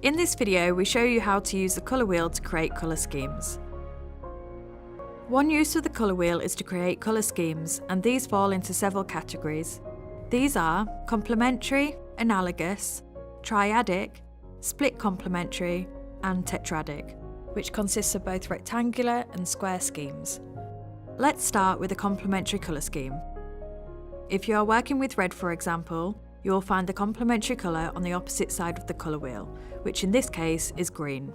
In this video, we show you how to use the colour wheel to create colour schemes. One use of the colour wheel is to create colour schemes, and these fall into several categories. These are complementary, analogous, triadic, split complementary, and tetradic, which consists of both rectangular and square schemes. Let's start with a complementary colour scheme. If you are working with red, for example, you will find the complementary colour on the opposite side of the colour wheel, which in this case is green.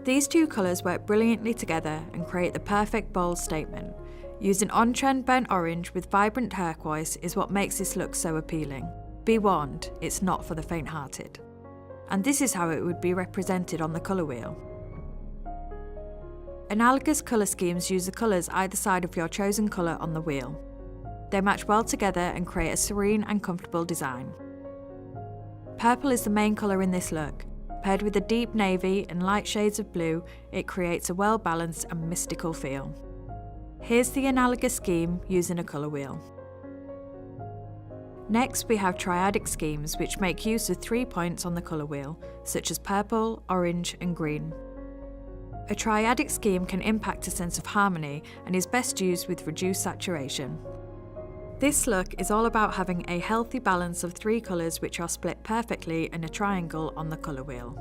These two colours work brilliantly together and create the perfect bold statement. Using on-trend burnt orange with vibrant turquoise is what makes this look so appealing. Be warned, it's not for the faint-hearted. And this is how it would be represented on the colour wheel. Analogous colour schemes use the colours either side of your chosen colour on the wheel. They match well together and create a serene and comfortable design. Purple is the main colour in this look. Paired with a deep navy and light shades of blue, it creates a well-balanced and mystical feel. Here's the analogous scheme using a colour wheel. Next, we have triadic schemes which make use of 3 points on the colour wheel, such as purple, orange and green. A triadic scheme can impact a sense of harmony and is best used with reduced saturation. This look is all about having a healthy balance of 3 colours which are split perfectly in a triangle on the colour wheel.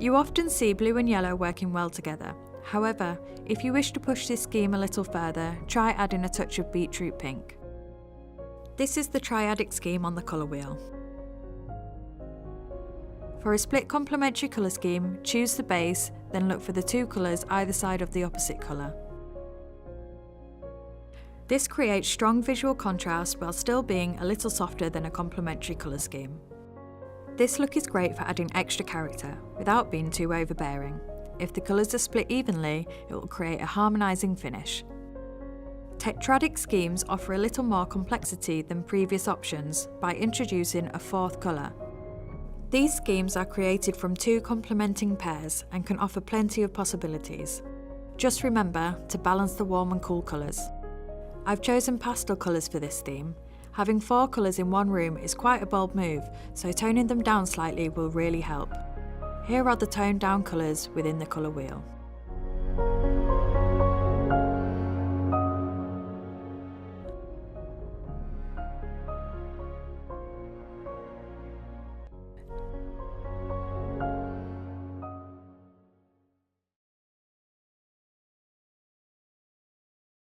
You often see blue and yellow working well together. However, if you wish to push this scheme a little further, try adding a touch of beetroot pink. This is the triadic scheme on the colour wheel. For a split complementary colour scheme, choose the base, then look for the 2 colours either side of the opposite colour. This creates strong visual contrast while still being a little softer than a complementary colour scheme. This look is great for adding extra character, without being too overbearing. If the colours are split evenly, it will create a harmonising finish. Tetradic schemes offer a little more complexity than previous options by introducing a 4th colour. These schemes are created from 2 complementing pairs and can offer plenty of possibilities. Just remember to balance the warm and cool colours. I've chosen pastel colours for this theme. Having 4 colours in one room is quite a bold move, so toning them down slightly will really help. Here are the toned down colours within the colour wheel.